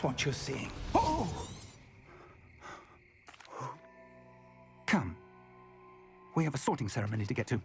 that's what you're seeing. Oh! Come. We have a sorting ceremony to get to.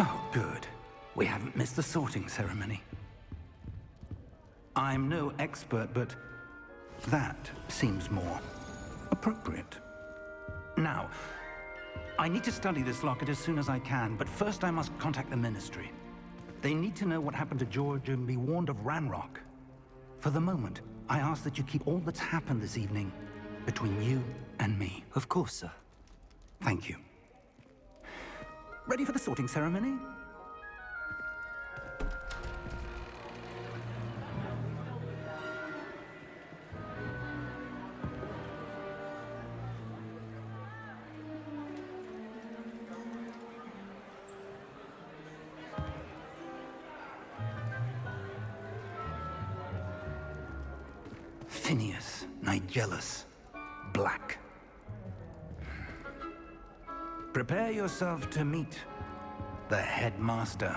Oh, good. We haven't missed the sorting ceremony. I'm no expert, but that seems more appropriate. Now, I need to study this locket as soon as I can, but first I must contact the Ministry. They need to know what happened to George and be warned of Ranrock. For the moment, I ask that you keep all that's happened this evening between you and me. Of course, sir. Thank you. Ready for the sorting ceremony? Phineas, Nigellus, Black. Prepare yourself to meet the headmaster.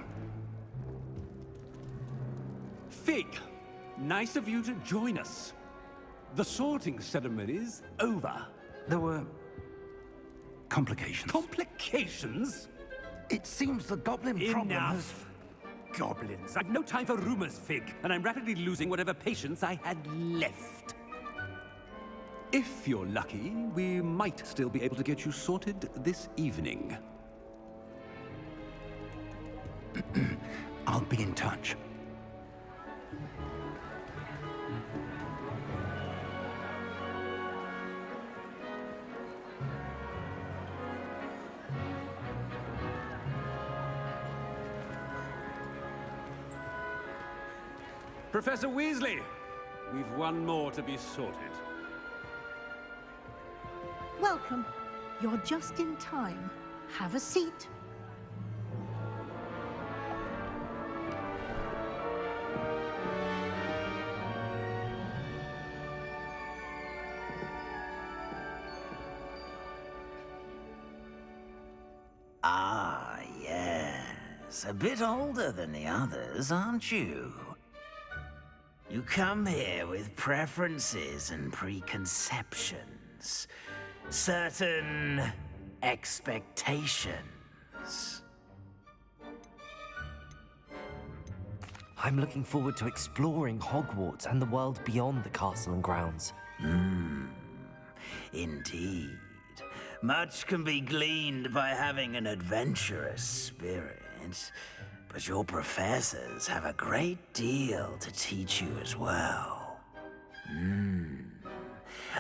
Fig, nice of you to join us. The sorting ceremony's over. There were complications. Complications? It seems the goblin problem has... Enough! Goblins. I've no time for rumors, Fig, and I'm rapidly losing whatever patience I had left. If you're lucky, we might still be able to get you sorted this evening. I'll be in touch. Professor Weasley, we've one more to be sorted. Welcome. You're just in time. Have a seat. Ah, yes. A bit older than the others, aren't you? You come here with preferences and preconceptions. Certain expectations. I'm looking forward to exploring Hogwarts and the world beyond the castle and grounds. Indeed. Much can be gleaned by having an adventurous spirit, but your professors have a great deal to teach you as well.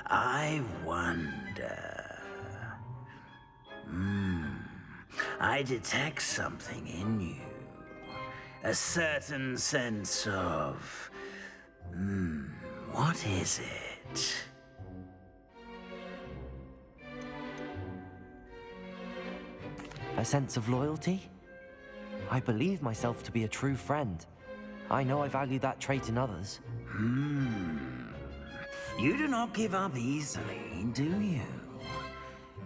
I wonder... I detect something in you. A certain sense of... what is it? A sense of loyalty? I believe myself to be a true friend. I know I value that trait in others. You do not give up easily, do you?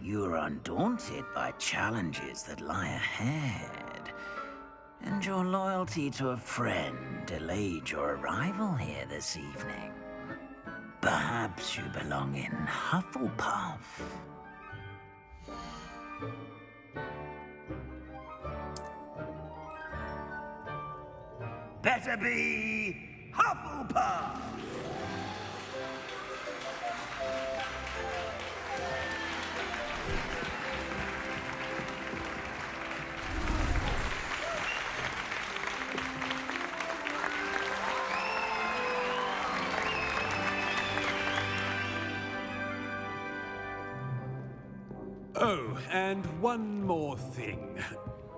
You are undaunted by challenges that lie ahead. And your loyalty to a friend delayed your arrival here this evening. Perhaps you belong in Hufflepuff. Better be Hufflepuff! Oh, and one more thing.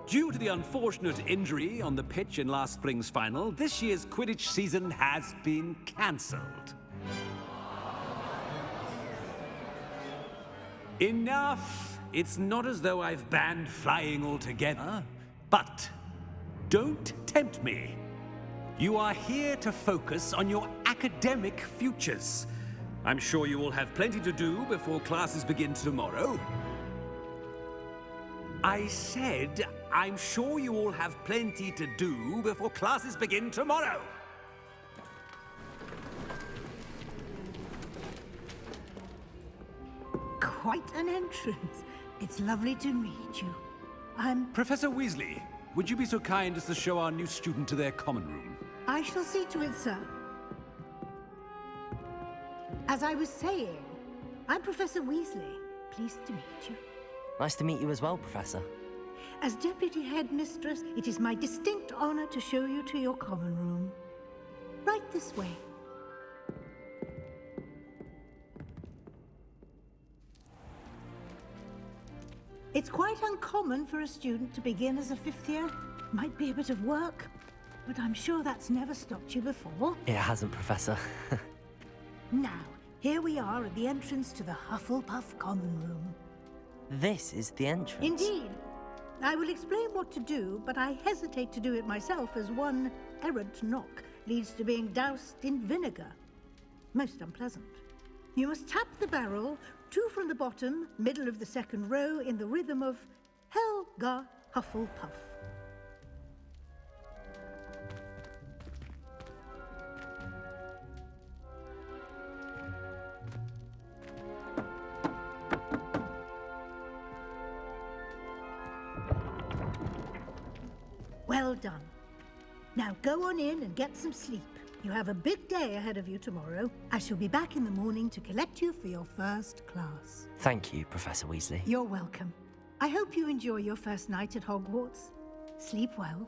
Due to the unfortunate injury on the pitch in last spring's final, this year's Quidditch season has been cancelled. Enough! It's not as though I've banned flying altogether, but don't tempt me. You are here to focus on your academic futures. I'm sure you all have plenty to do before classes begin tomorrow. I said, I'm sure you all have plenty to do before classes begin tomorrow. Quite an entrance. It's lovely to meet you. Professor Weasley, would you be so kind as to show our new student to their common room? I shall see to it, sir. As I was saying, I'm Professor Weasley. Pleased to meet you. Nice to meet you as well, Professor. As Deputy Headmistress, it is my distinct honor to show you to your common room. Right this way. It's quite uncommon for a student to begin as a fifth year. Might be a bit of work, but I'm sure that's never stopped you before. It hasn't, Professor. Now, here we are at the entrance to the Hufflepuff common room. This is the entrance. Indeed. I will explain what to do, but I hesitate to do it myself as one errant knock leads to being doused in vinegar. Most unpleasant. You must tap the barrel, 2 from the bottom, middle of the second row, in the rhythm of Helga Hufflepuff. Well done. Now go on in and get some sleep. You have a big day ahead of you tomorrow. I shall be back in the morning to collect you for your first class. Thank you, Professor Weasley. You're welcome. I hope you enjoy your first night at Hogwarts. Sleep well.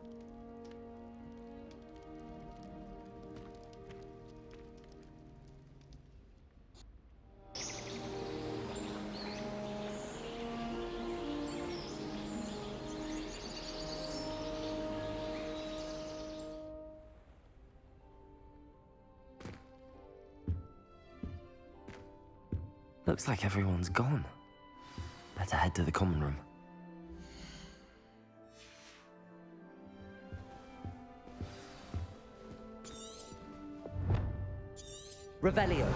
Looks like everyone's gone. Better head to the common room. Revelio.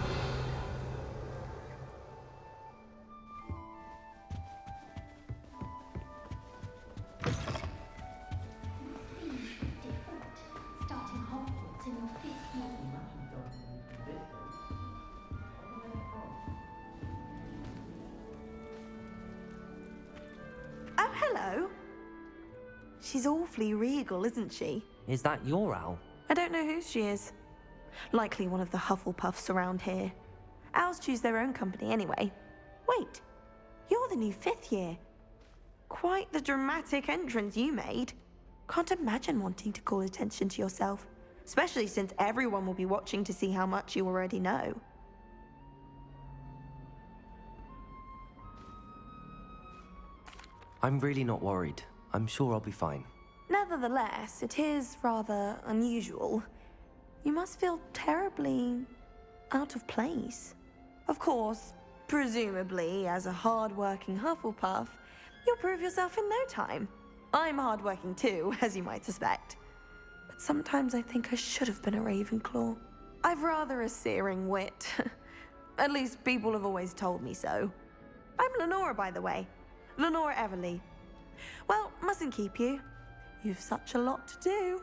Starting Hogwarts in your 5th year. Oh, hello. She's awfully regal, isn't she? Is that your owl? I don't know who she is. Likely one of the Hufflepuffs around here. Owls choose their own company anyway. Wait, you're the new 5th year. Quite the dramatic entrance you made. Can't imagine wanting to call attention to yourself, especially since everyone will be watching to see how much you already know. I'm really not worried. I'm sure I'll be fine. Nevertheless, it is rather unusual. You must feel terribly out of place. Of course, presumably, as a hard-working Hufflepuff, you'll prove yourself in no time. I'm hard-working too, as you might suspect. But sometimes I think I should have been a Ravenclaw. I've rather a searing wit. At least people have always told me so. I'm Lenora, by the way. Lenora Everly. Well, mustn't keep you. You've such a lot to do.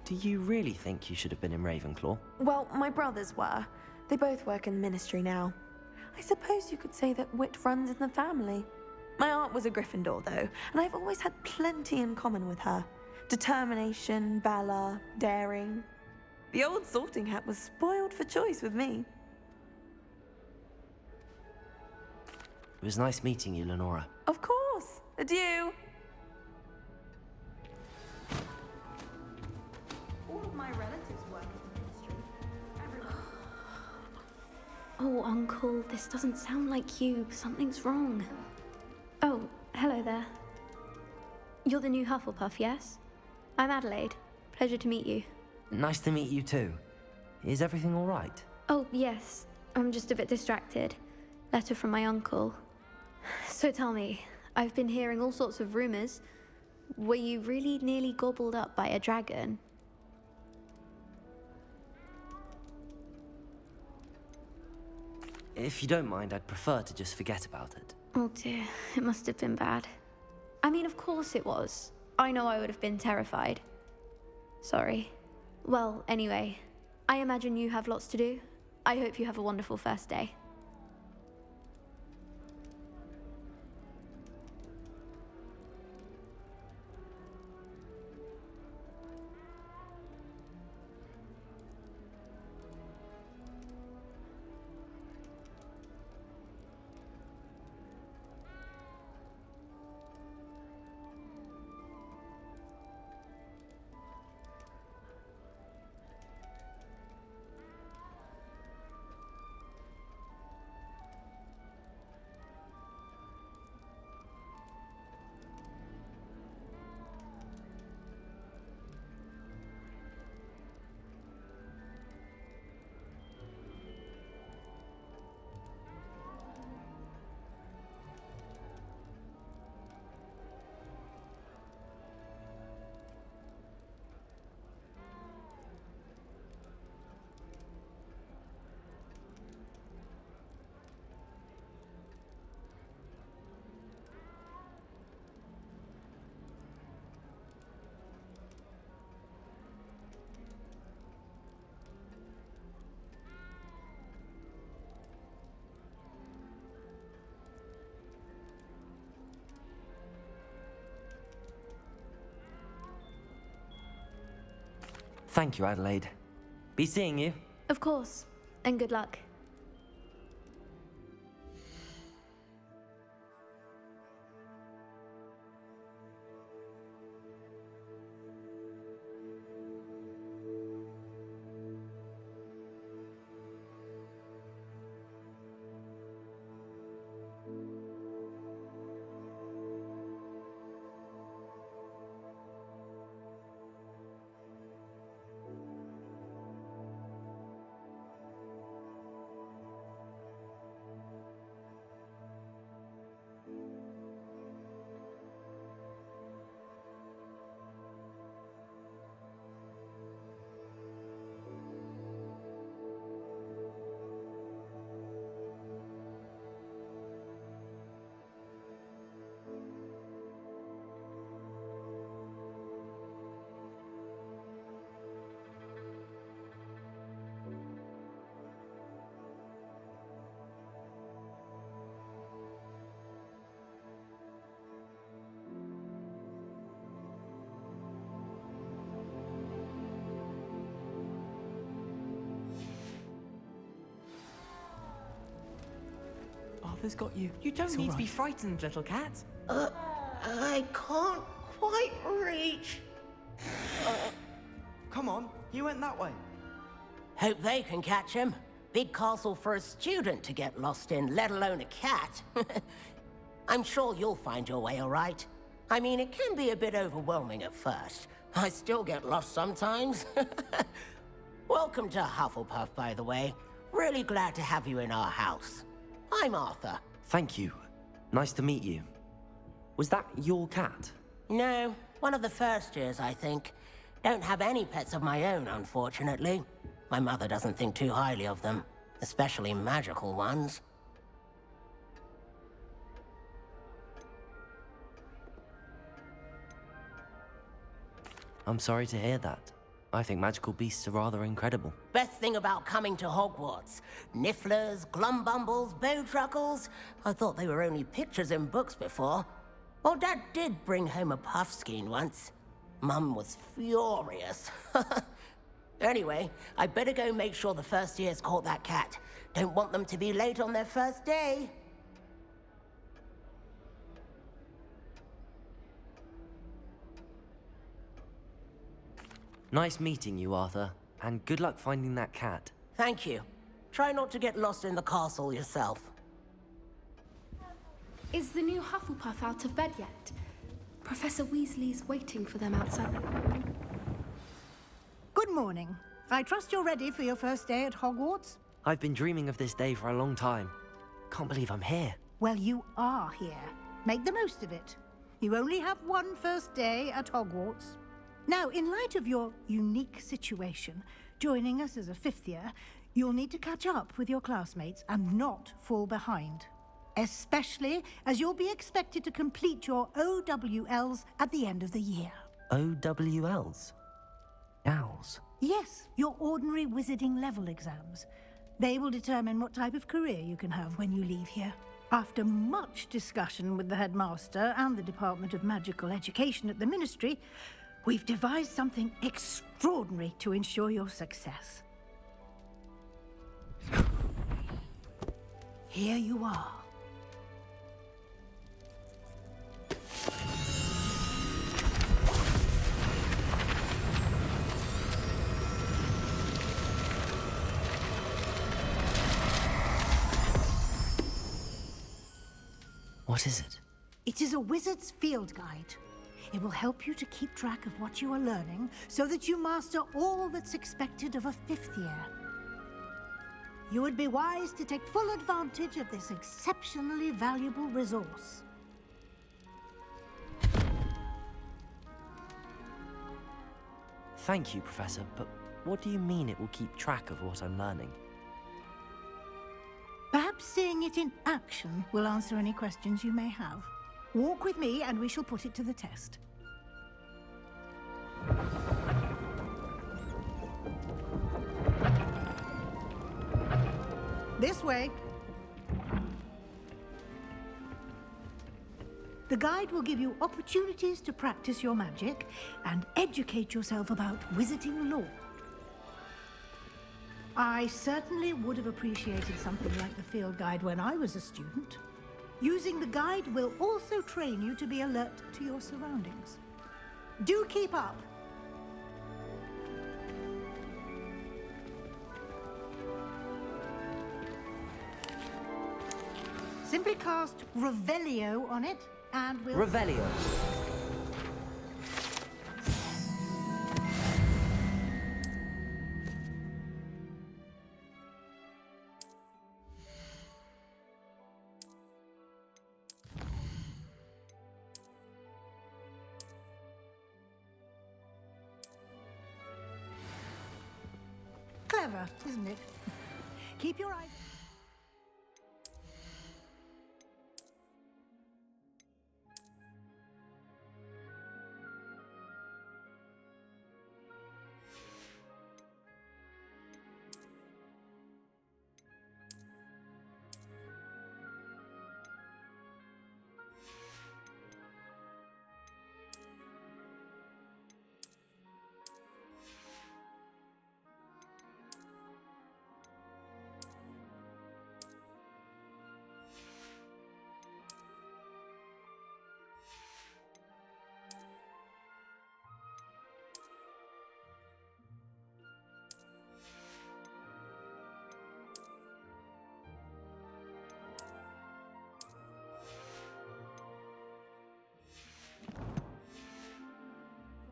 Do you really think you should have been in Ravenclaw? Well, my brothers were. They both work in the ministry now. I suppose you could say that wit runs in the family. My aunt was a Gryffindor, though, and I've always had plenty in common with her. Determination, valor, daring. The old sorting hat was spoiled for choice with me. It was nice meeting you, Lenora. Of course. Adieu. All of my relatives work in the ministry. Everyone. Oh, Uncle, this doesn't sound like you. Something's wrong. Oh, hello there. You're the new Hufflepuff, yes? I'm Adelaide. Pleasure to meet you. Nice to meet you too. Is everything all right? Oh, yes. I'm just a bit distracted. Letter from my uncle. So tell me, I've been hearing all sorts of rumors. Were you really nearly gobbled up by a dragon? If you don't mind, I'd prefer to just forget about it. Oh dear, it must have been bad. I mean, of course it was. I know I would have been terrified. Sorry. Well, anyway, I imagine you have lots to do. I hope you have a wonderful first day. Thank you, Adelaide. Be seeing you. Of course, and good luck. Arthur's got you. You don't It's need all to be right. frightened, little cat. I can't quite reach. Come on, you went that way. Hope they can catch him. Big castle for a student to get lost in, let alone a cat. I'm sure you'll find your way all right. I mean, it can be a bit overwhelming at first. I still get lost sometimes. Welcome to Hufflepuff, by the way. Really glad to have you in our house. I'm Arthur. Thank you. Nice to meet you. Was that your cat? No, one of the first years, I think. Don't have any pets of my own, unfortunately. My mother doesn't think too highly of them, especially magical ones. I'm sorry to hear that. I think magical beasts are rather incredible. Best thing about coming to Hogwarts. Nifflers, glumbumbles, bowtruckles. I thought they were only pictures in books before. Well, Dad did bring home a puffskein once. Mum was furious. Anyway, I better go make sure the first years caught that cat. Don't want them to be late on their first day. Nice meeting you, Arthur. And good luck finding that cat. Thank you. Try not to get lost in the castle yourself. Is the new Hufflepuff out of bed yet? Professor Weasley's waiting for them outside. Good morning. I trust you're ready for your first day at Hogwarts? I've been dreaming of this day for a long time. Can't believe I'm here. Well, you are here. Make the most of it. You only have one first day at Hogwarts. Now, in light of your unique situation, joining us as a fifth year, you'll need to catch up with your classmates and not fall behind. Especially as you'll be expected to complete your OWLs at the end of the year. OWLs? Owls? Yes, your ordinary wizarding level exams. They will determine what type of career you can have when you leave here. After much discussion with the headmaster and the Department of Magical Education at the Ministry, we've devised something extraordinary to ensure your success. Here you are. What is it? It is a wizard's field guide. It will help you to keep track of what you are learning so that you master all that's expected of a fifth year. You would be wise to take full advantage of this exceptionally valuable resource. Thank you, Professor, but what do you mean it will keep track of what I'm learning? Perhaps seeing it in action will answer any questions you may have. Walk with me and we shall put it to the test. This way. The guide will give you opportunities to practice your magic and educate yourself about wizarding lore. I certainly would have appreciated something like the field guide when I was a student. Using the guide will also train you to be alert to your surroundings. Do keep up. Simply cast Revelio on it, and we'll... Revelio. Clever, isn't it? Keep your eyes...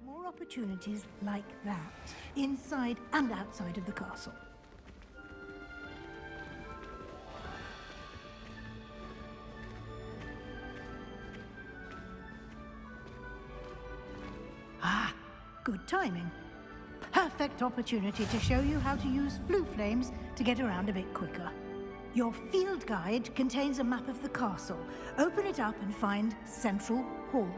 More opportunities like that, inside and outside of the castle. Ah, good timing. Perfect opportunity to show you how to use flue flames to get around a bit quicker. Your field guide contains a map of the castle. Open it up and find Central Hall.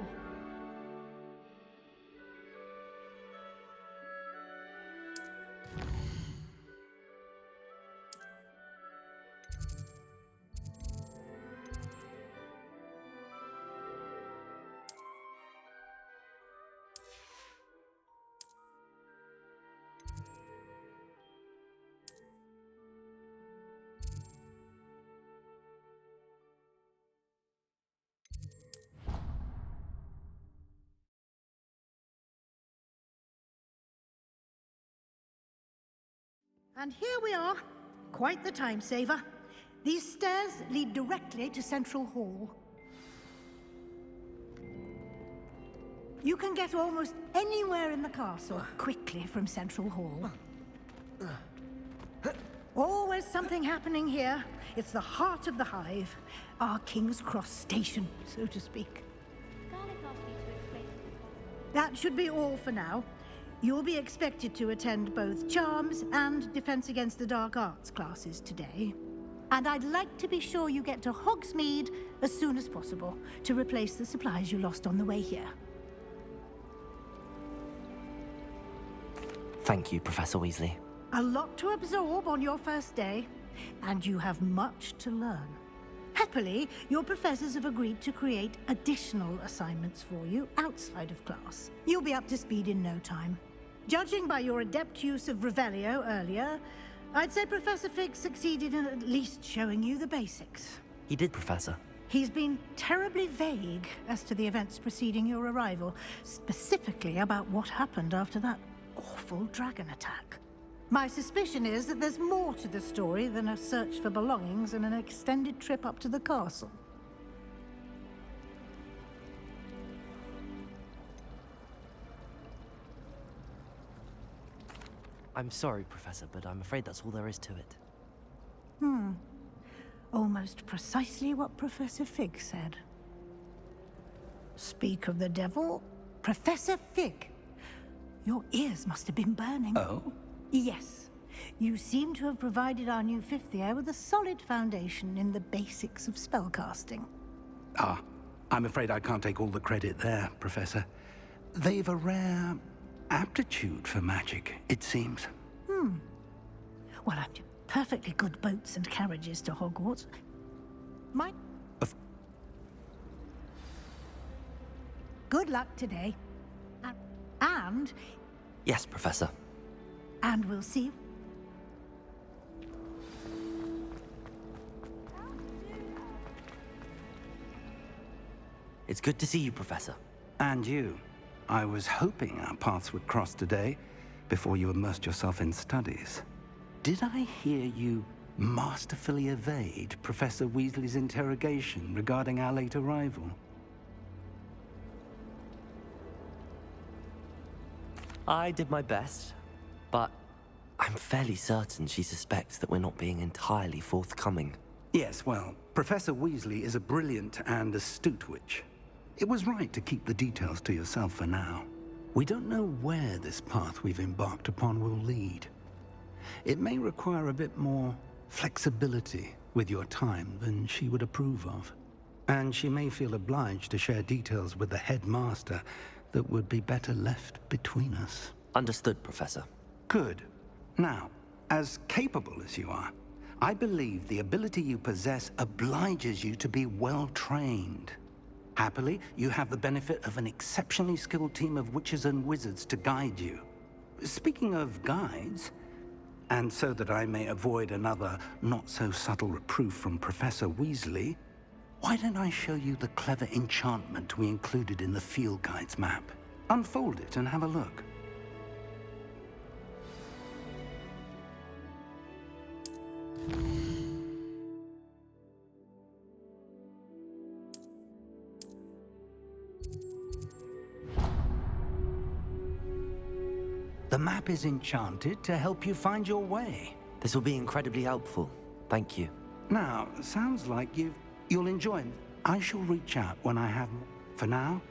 And here we are. Quite the time saver. These stairs lead directly to Central Hall. You can get almost anywhere in the castle quickly from Central Hall. Always something happening here. It's the heart of the hive. Our King's Cross station, so to speak. That should be all for now. You'll be expected to attend both Charms and Defense Against the Dark Arts classes today. And I'd like to be sure you get to Hogsmeade as soon as possible to replace the supplies you lost on the way here. Thank you, Professor Weasley. A lot to absorb on your first day, and you have much to learn. Happily, your professors have agreed to create additional assignments for you outside of class. You'll be up to speed in no time. Judging by your adept use of Revelio earlier, I'd say Professor Fig succeeded in at least showing you the basics. He did, Professor. He's been terribly vague as to the events preceding your arrival, specifically about what happened after that awful dragon attack. My suspicion is that there's more to the story than a search for belongings and an extended trip up to the castle. I'm sorry, Professor, but I'm afraid that's all there is to it. Almost precisely what Professor Fig said. Speak of the devil, Professor Fig. Your ears must have been burning. Oh? Yes. You seem to have provided our new fifth year with a solid foundation in the basics of spellcasting. Ah, I'm afraid I can't take all the credit there, Professor. They've a rare aptitude for magic, it seems. Well, I'm perfectly good boats and carriages to Hogwarts. Good luck today. And Yes, Professor. we'll see you. It's good to see you, Professor. And you. I was hoping our paths would cross today, before you immersed yourself in studies. Did I hear you masterfully evade Professor Weasley's interrogation regarding our late arrival? I did my best, but I'm fairly certain she suspects that we're not being entirely forthcoming. Yes, well, Professor Weasley is a brilliant and astute witch. It was right to keep the details to yourself for now. We don't know where this path we've embarked upon will lead. It may require a bit more flexibility with your time than she would approve of. And she may feel obliged to share details with the headmaster that would be better left between us. Understood, Professor. Good. Now, as capable as you are, I believe the ability you possess obliges you to be well trained. Happily, you have the benefit of an exceptionally skilled team of witches and wizards to guide you. Speaking of guides, and so that I may avoid another not-so-subtle reproof from Professor Weasley, why don't I show you the clever enchantment we included in the field guide's map? Unfold it and have a look. The map is enchanted to help you find your way. This will be incredibly helpful. Thank you. Now, sounds like you'll enjoy it. I shall reach out when I have more. For now,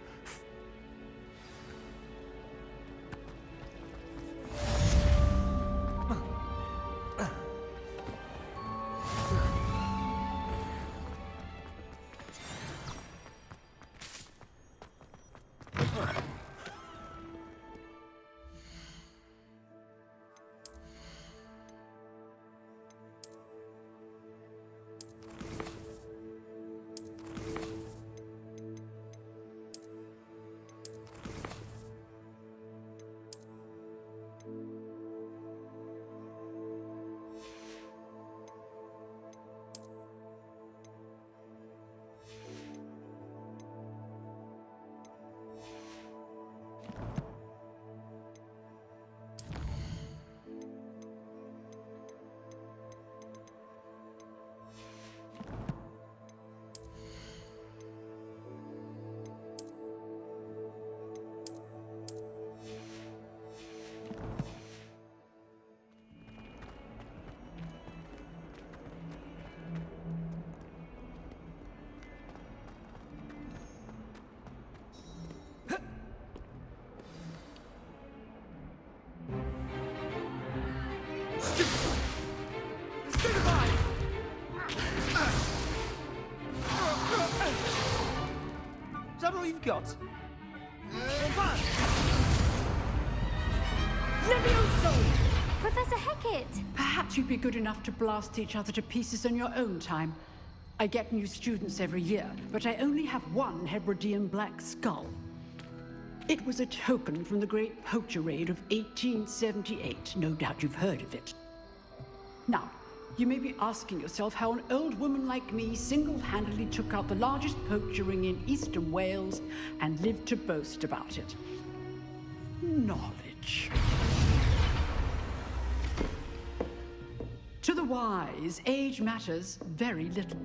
Stay alive! Is that all you've got? Levioso! Professor Hecat! Perhaps you'd be good enough to blast each other to pieces on your own time. I get new students every year, but I only have one Hebridean black skull. It was a token from the Great Poacher Raid of 1878. No doubt you've heard of it. Now, you may be asking yourself how an old woman like me single-handedly took out the largest poacher ring in eastern Wales and lived to boast about it. Knowledge. To the wise, age matters very little.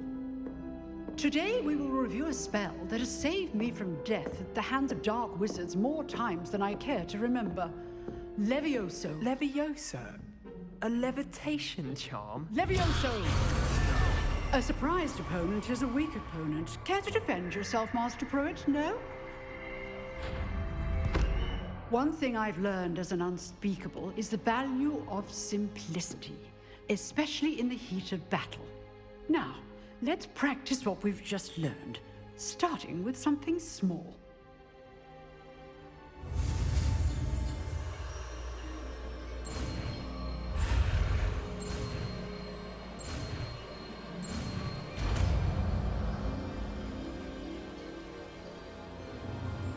Today we will review a spell that has saved me from death at the hands of dark wizards more times than I care to remember. Levioso. Levioso? A levitation charm? Levioso! A surprised opponent is a weak opponent. Care to defend yourself, Master Pruitt? No? One thing I've learned as an unspeakable is the value of simplicity, especially in the heat of battle. Now, let's practice what we've just learned, starting with something small.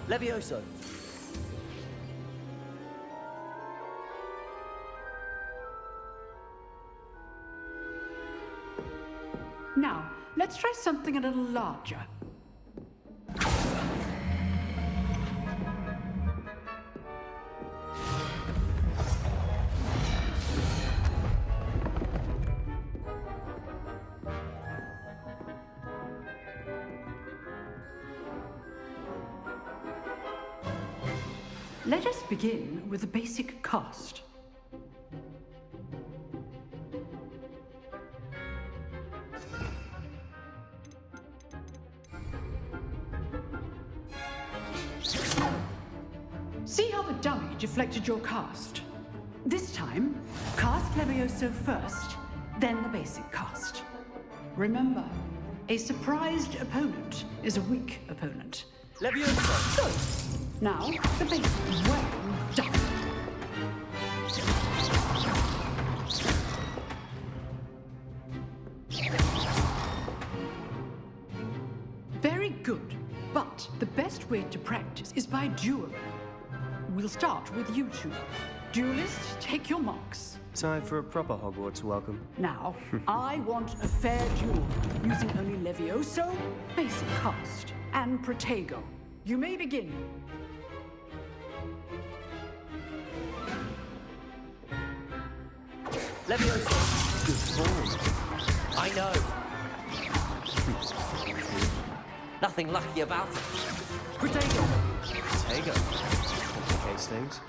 Levioso! Now, let's try something a little larger. Let us begin with the basic cast. See how the dummy deflected your cast? This time, cast Levioso first, then the basic cast. Remember, a surprised opponent is a weak opponent. Levioso! Good. Now, the basic. Well done. Very good. But the best way to practice is by dueling. We'll start with you two. Duelists, take your marks. Time for a proper Hogwarts welcome. Now, I want a fair duel, using only Levioso, basic cast, and Protego. You may begin. Levioso! Good form. I know. Nothing lucky about it. Protego! Protego. Complicates things.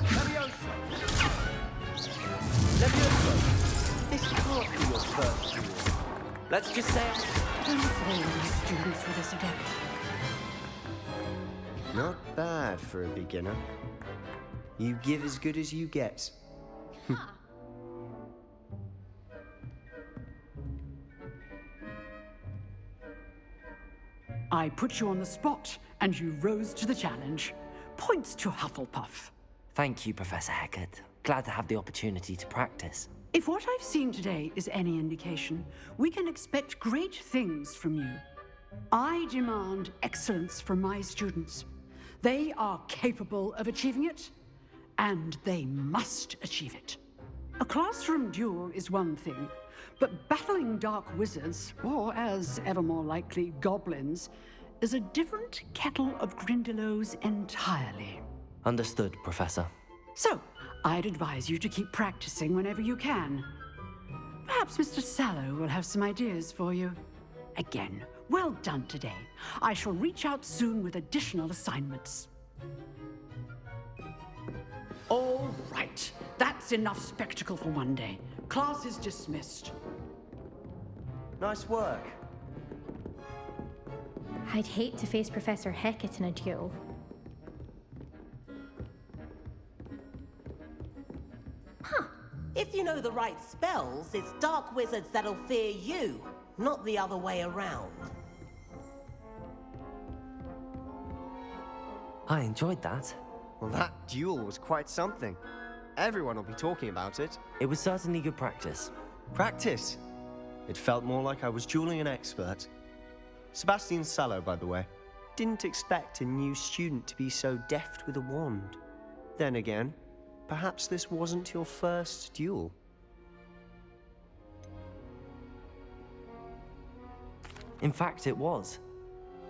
Levioso! Levioso! This can't be your first duel. Let's just say Don't fail these students for this adept. Not bad for a beginner. You give as good as you get. I put you on the spot, and you rose to the challenge. Points to Hufflepuff. Thank you, Professor Hecat. Glad to have the opportunity to practice. If what I've seen today is any indication, we can expect great things from you. I demand excellence from my students. They are capable of achieving it, and they must achieve it. A classroom duel is one thing, but battling dark wizards, or as ever more likely, goblins, is a different kettle of Grindylows entirely. Understood, Professor. So, I'd advise you to keep practicing whenever you can. Perhaps Mr. Sallow will have some ideas for you. Again, well done today. I shall reach out soon with additional assignments. All right, that's enough spectacle for one day. Class is dismissed. Nice work. I'd hate to face Professor Hecat in a duel. If you know the right spells, it's dark wizards that'll fear you, not the other way around. I enjoyed that. Well, that duel was quite something. Everyone will be talking about it. It was certainly good practice. Practice? It felt more like I was dueling an expert. Sebastian Sallow, by the way. Didn't expect a new student to be so deft with a wand. Then again, perhaps this wasn't your first duel. In fact, it was.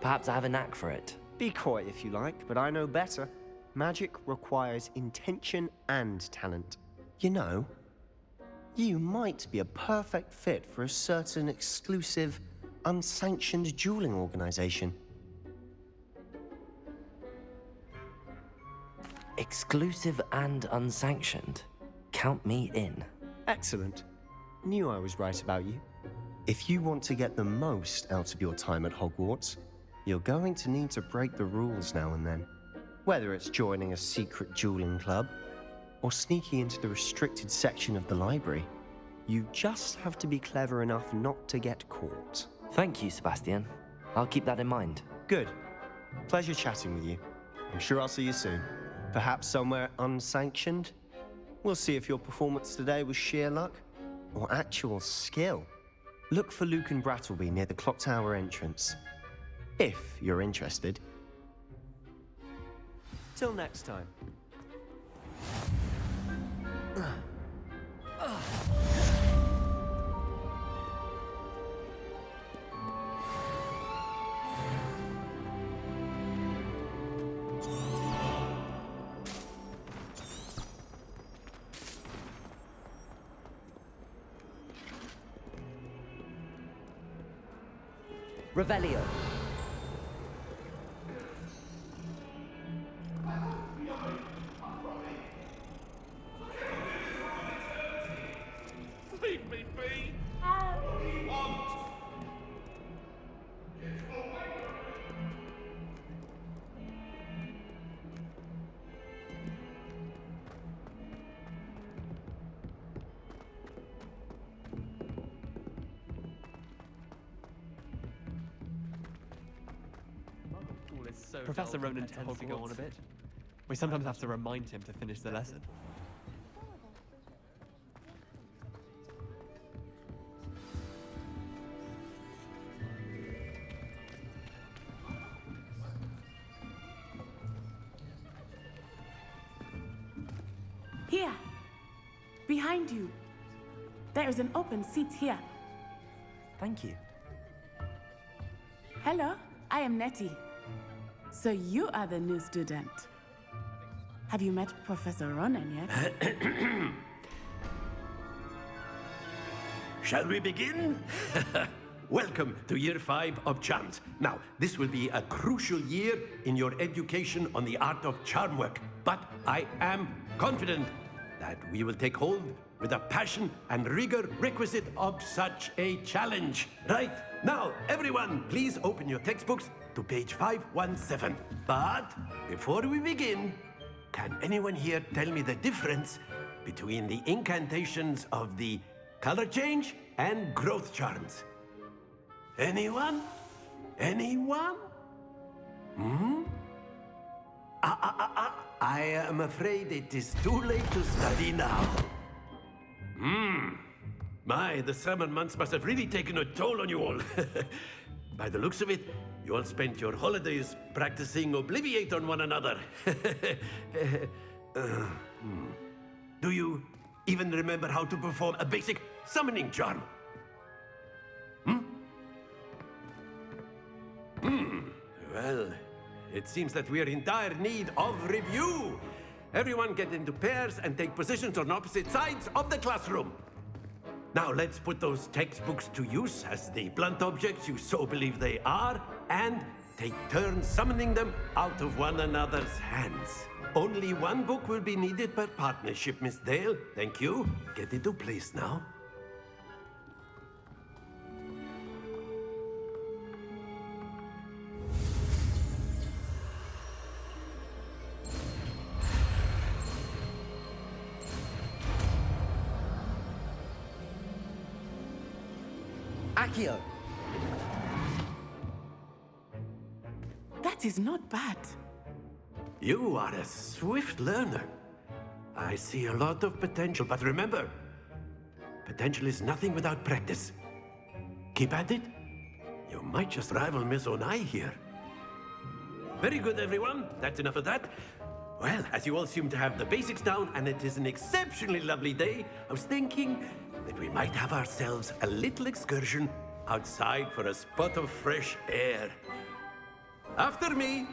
Perhaps I have a knack for it. Be coy if you like, but I know better. Magic requires intention and talent. You know, you might be a perfect fit for a certain exclusive, unsanctioned dueling organization. Exclusive and unsanctioned. Count me in. Excellent. Knew I was right about you. If you want to get the most out of your time at Hogwarts, you're going to need to break the rules now and then. Whether it's joining a secret dueling club, or sneaking into the restricted section of the library, you just have to be clever enough not to get caught. Thank you, Sebastian. I'll keep that in mind. Good. Pleasure chatting with you. I'm sure I'll see you soon. Perhaps somewhere unsanctioned? We'll see if your performance today was sheer luck, or actual skill. Look for Luke and Brattleby near the clock tower entrance. If you're interested. Till next time. Revelio. Leave me be! What do you want? Professor Ronan tends to go on a bit. We sometimes have to remind him to finish the lesson. Here! Behind you! There is an open seat here. Thank you. Hello, I am Nettie. So you are the new student. Have you met Professor Ronan yet? Shall we begin? Welcome to Year 5 of Charms. Now, this will be a crucial year in your education on the art of charm work, but I am confident that we will take hold with the passion and rigor requisite of such a challenge. Right, now, everyone, please open your textbooks to page 517. But before we begin, can anyone here tell me the difference between the incantations of the color change and growth charms? Anyone? Anyone? I am afraid it is too late to study now. My, the summer months must have really taken a toll on you all. By the looks of it, you all spent your holidays practicing Obliviate on one another. Do you even remember how to perform a basic summoning charm? Well, it seems that we are in dire need of review. Everyone get into pairs and take positions on opposite sides of the classroom. Now let's put those textbooks to use as the blunt objects you so believe they are, and take turns summoning them out of one another's hands. Only one book will be needed per partnership, Miss Dale. Thank you. Get into place now. Accio! That is not bad. You are a swift learner. I see a lot of potential, but remember, potential is nothing without practice. Keep at it. You might just rival Miss Onai here. Very good, everyone. That's enough of that. Well, as you all seem to have the basics down, and it is an exceptionally lovely day, I was thinking that we might have ourselves a little excursion outside for a spot of fresh air. After me!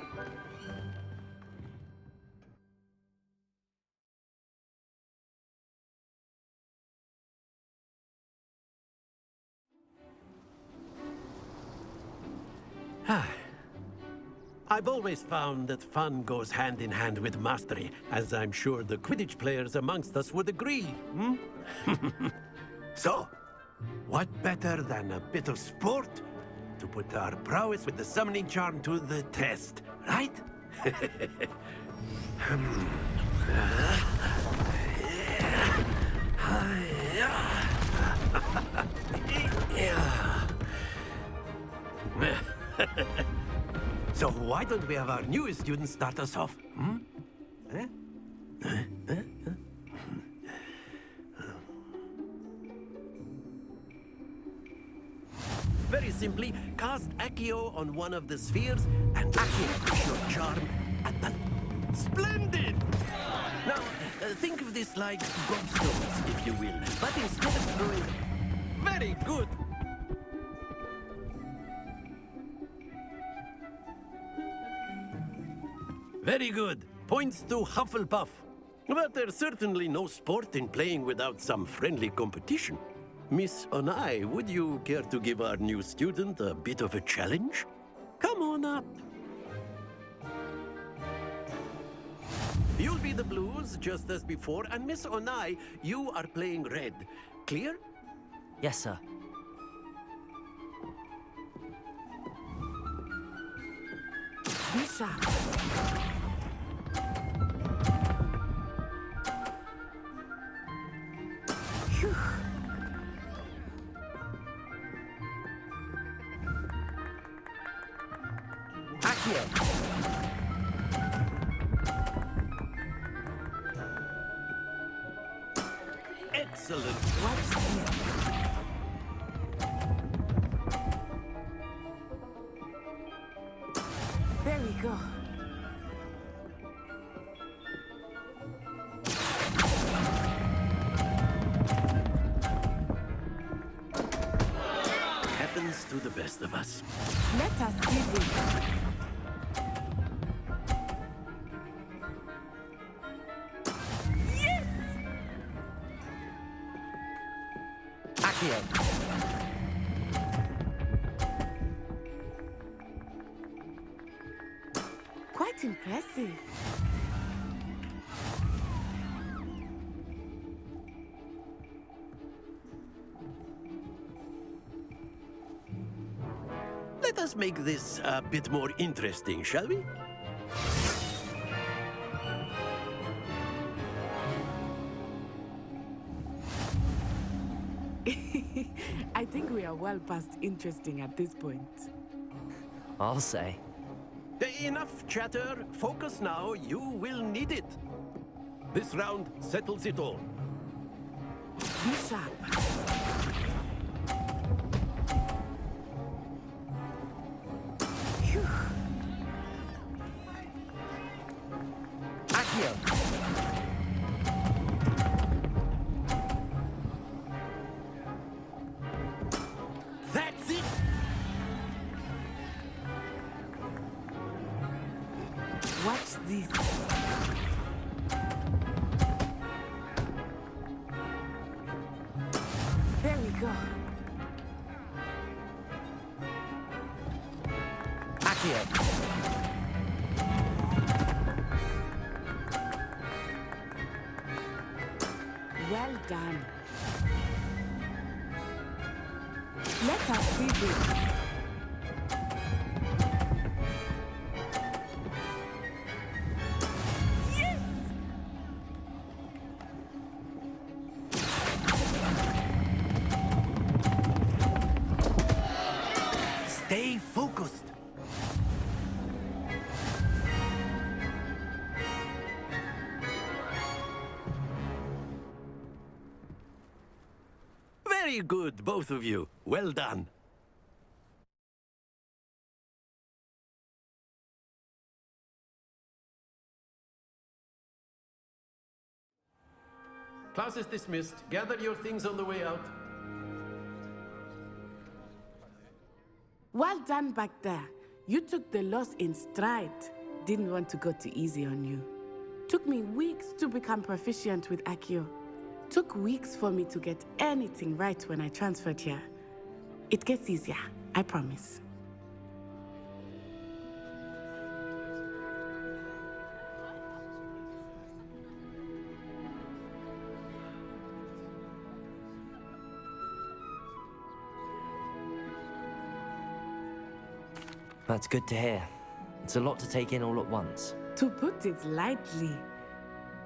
I've always found that fun goes hand in hand with mastery, as I'm sure the Quidditch players amongst us would agree, hmm? So, what better than a bit of sport to put our prowess with the summoning charm to the test, right? So why don't we have our newest student start us off? Hmm? Very simply, cast Accio on one of the spheres and activate your charm at the... Splendid! Now, think of this like gobstones, if you will, but instead of throwing... Very good! Very good. Points to Hufflepuff. But there's certainly no sport in playing without some friendly competition. Miss Onai, would you care to give our new student a bit of a challenge? Come on up. You'll be the blues, just as before, and Miss Onai, you are playing red. Clear? Yes, sir. Bishop. Phew. Accio. Excellent. Watch this. There we go. Happens to the best of us. Let us see this. Yes! Accio. Quite impressive. Let us make this a bit more interesting, shall we? I think we are well past interesting at this point. I'll say. Enough chatter. Focus now. You will need it. This round settles it all. Bishop. Phew. Accio. That's it. Watch this. There we go. Accio. Well done. Let us see this. Yes! Very good, both of you. Well done. Class is dismissed. Gather your things on the way out. Well done back there. You took the loss in stride. Didn't want to go too easy on you. Took me weeks to become proficient with Accio. Took weeks for me to get anything right when I transferred here. It gets easier, I promise. That's good to hear. It's a lot to take in all at once. To put it lightly,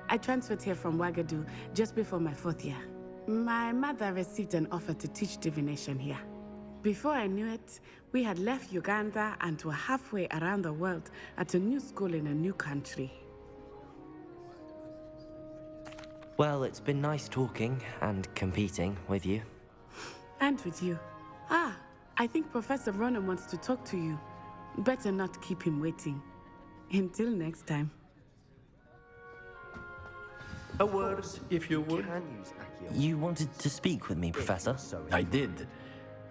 I transferred here from Wagadu just before my 4th year. My mother received an offer to teach divination here. Before I knew it, we had left Uganda and were halfway around the world at a new school in a new country. Well, it's been nice talking and competing with you. And with you. Ah, I think Professor Ronan wants to talk to you. Better not keep him waiting. Until next time. A word, if you would. You wanted to speak with me, Professor? I did.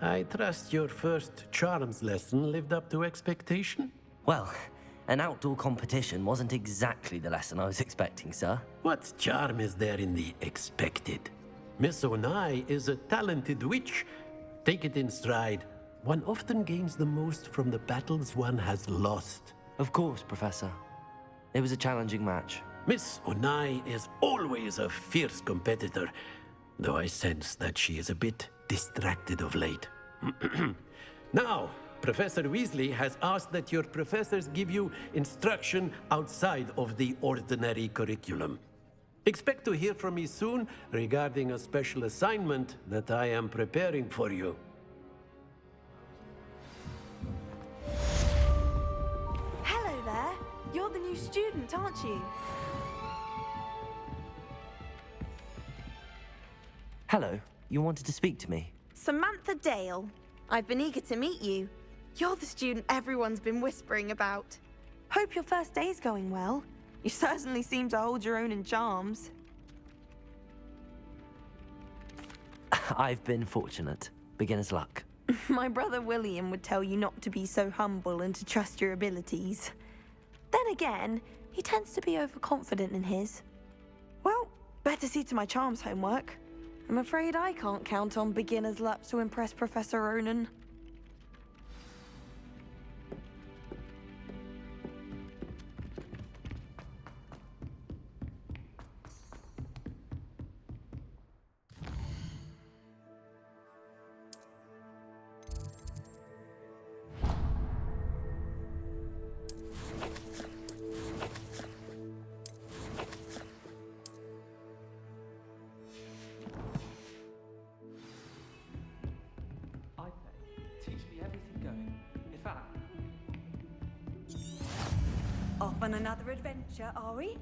I trust your first charms lesson lived up to expectation? Well, an outdoor competition wasn't exactly the lesson I was expecting, sir. What charm is there in the expected? Miss Onai is a talented witch. Take it in stride. One often gains the most from the battles one has lost. Of course, Professor. It was a challenging match. Miss Onai is always a fierce competitor, though I sense that she is a bit distracted of late. Now, Professor Weasley has asked that your professors give you instruction outside of the ordinary curriculum. Expect to hear from me soon regarding a special assignment that I am preparing for you. Hello there. You're the new student, aren't you? Hello. You wanted to speak to me? Samantha Dale. I've been eager to meet you. You're the student everyone's been whispering about. Hope your first day's going well. You certainly seem to hold your own in charms. I've been fortunate. Beginner's luck. My brother William would tell you not to be so humble and to trust your abilities. Then again, he tends to be overconfident in his. Well, better see to my charms homework. I'm afraid I can't count on beginner's luck to impress Professor Ronan. Off on another adventure, are we?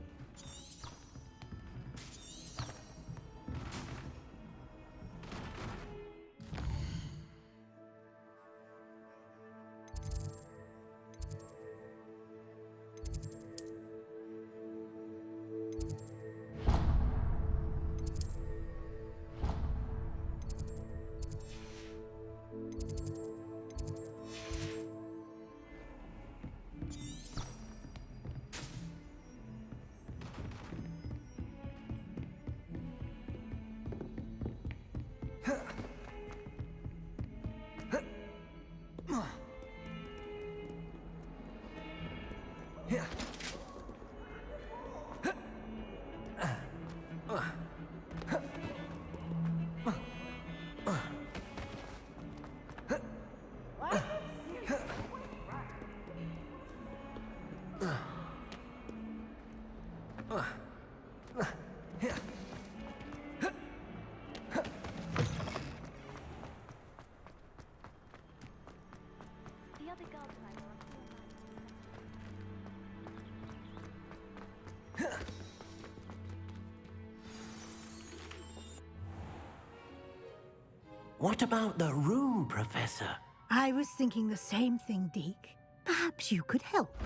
What about the room, Professor? I was thinking the same thing, Deke. Perhaps you could help.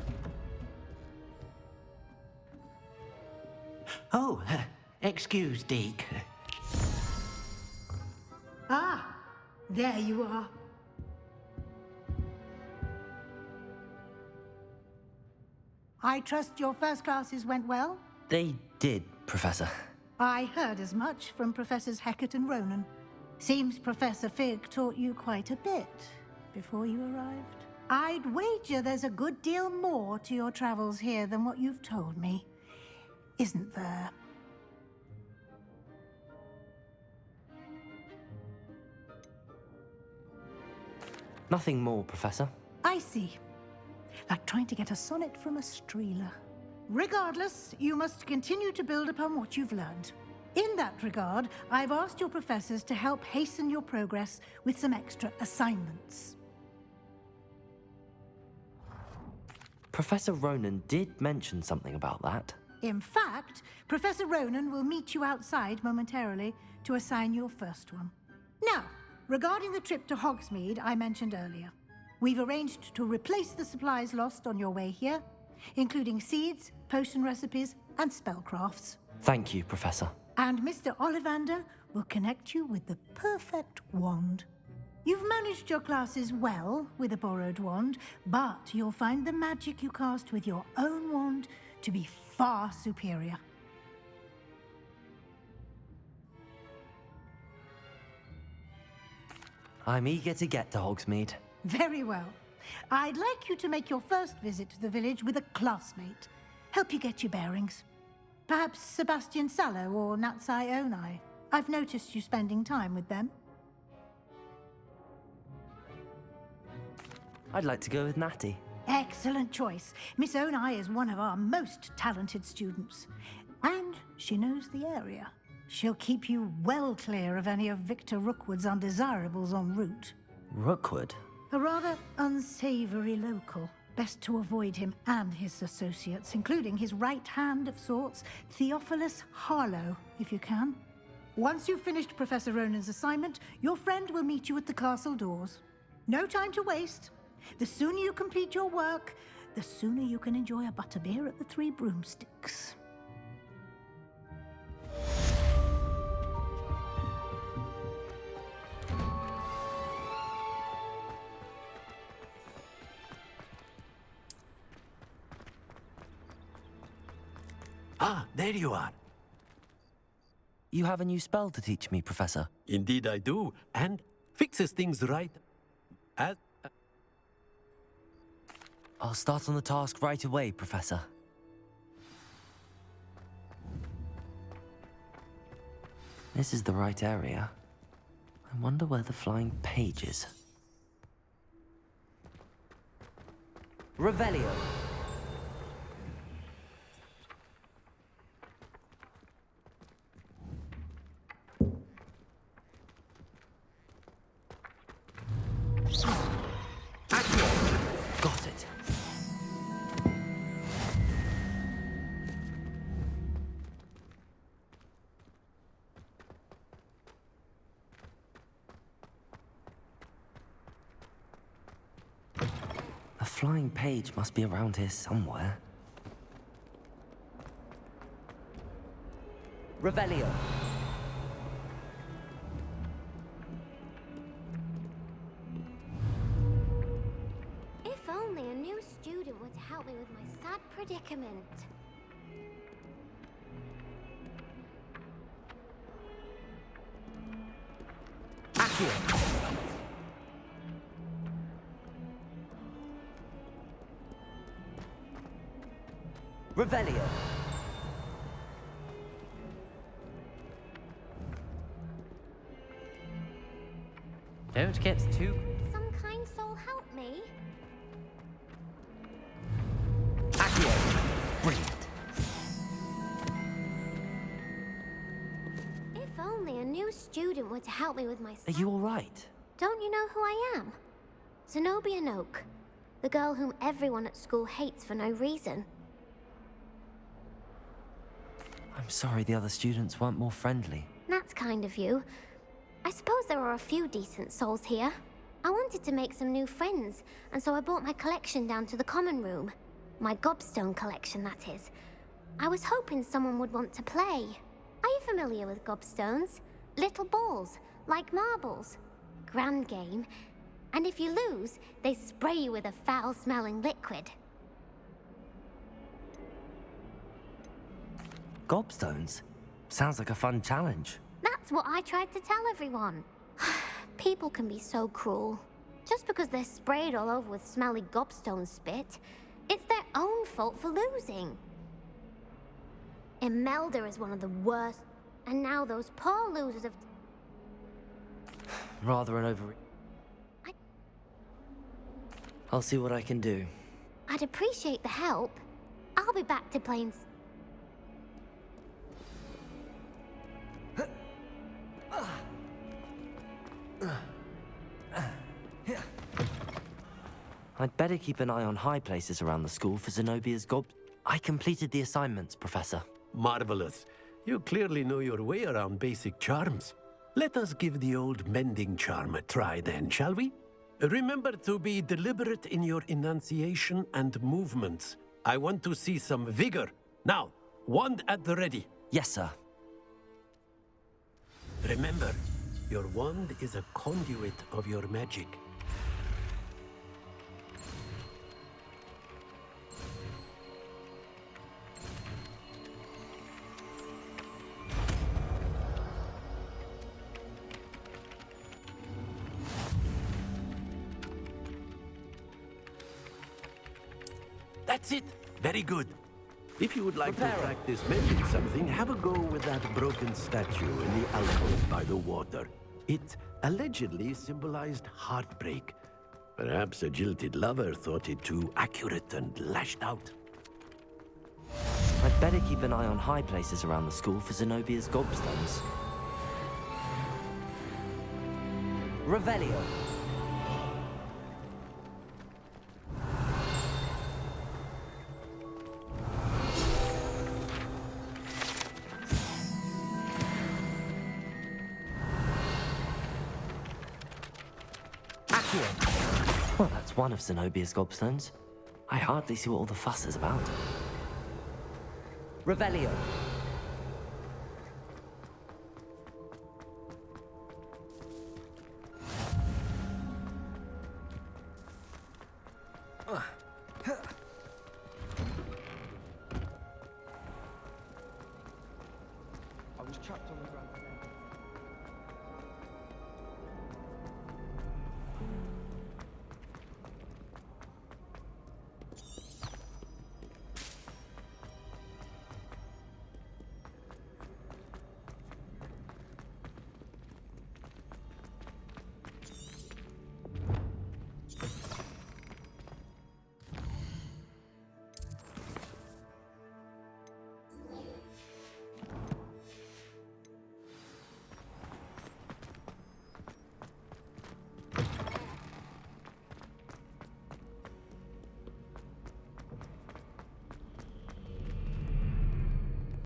Oh, excuse, Deke. Ah, there you are. I trust your first classes went well? They did, Professor. I heard as much from Professors Hecat and Ronan. Seems Professor Fig taught you quite a bit before you arrived. I'd wager there's a good deal more to your travels here than what you've told me. Isn't there? Nothing more, Professor. I see. Like trying to get a sonnet from a streeler. Regardless, you must continue to build upon what you've learned. In that regard, I've asked your professors to help hasten your progress with some extra assignments. Professor Ronan did mention something about that. In fact, Professor Ronan will meet you outside momentarily to assign your first one. Now, regarding the trip to Hogsmeade I mentioned earlier, we've arranged to replace the supplies lost on your way here, including seeds, potion recipes, and spellcrafts. Thank you, Professor. And Mr. Ollivander will connect you with the perfect wand. You've managed your classes well with a borrowed wand, but you'll find the magic you cast with your own wand to be far superior. I'm eager to get to Hogsmeade. Very well. I'd like you to make your first visit to the village with a classmate. Help you get your bearings. Perhaps Sebastian Sallow or Natsai Onai. I've noticed you spending time with them. I'd like to go with Natty. Excellent choice. Miss Onai is one of our most talented students. And she knows the area. She'll keep you well clear of any of Victor Rookwood's undesirables en route. Rookwood? A rather unsavory local. Best to avoid him and his associates, including his right hand of sorts, Theophilus Harlow, if you can. Once you've finished Professor Ronan's assignment, your friend will meet you at the castle doors. No time to waste. The sooner you complete your work, the sooner you can enjoy a butterbeer at the Three Broomsticks. Ah, there you are. You have a new spell to teach me, Professor. Indeed I do, and fixes things right as... I'll start on the task right away, Professor. This is the right area. I wonder where the flying page is. Revelio. Got it. A flying page must be around here somewhere. Revelio. If only a new student would help me with my sad predicament. Accio. Revelio. Don't get too... Some kind soul help me. Accio. Brilliant. If only a new student were to help me with my Are you all right? Don't you know who I am? Zenobia Noak, the girl whom everyone at school hates for no reason. I'm sorry the other students weren't more friendly. That's kind of you. I suppose there are a few decent souls here. I wanted to make some new friends, and so I brought my collection down to the common room. My gobstone collection, that is. I was hoping someone would want to play. Are you familiar with gobstones? Little balls, like marbles. Grand game. And if you lose, they spray you with a foul-smelling liquid. Gobstones? Sounds like a fun challenge. That's what I tried to tell everyone. People can be so cruel. Just because they're sprayed all over with smelly gobstone spit, it's their own fault for losing. Imelda is one of the worst, and now those poor losers have... Rather an over... I'll see what I can do. I'd appreciate the help. I'll be back to playing... I'd better keep an eye on high places around the school for Zenobia's gob... I completed the assignments, Professor. Marvelous. You clearly know your way around basic charms. Let us give the old mending charm a try then, shall we? Remember to be deliberate in your enunciation and movements. I want to see some vigor. Now, wand at the ready. Yes, sir. Remember, your wand is a conduit of your magic. That's it. Very good. If you would like to practice mending something, have a go with that broken statue in the alcove by the water. It allegedly symbolized heartbreak. Perhaps a jilted lover thought it too accurate and lashed out. I'd better keep an eye on high places around the school for Zenobia's gobstones. Revelio. Well, that's one of Zenobia's gobstones. I hardly see what all the fuss is about. Revelio. I was trapped on the ground.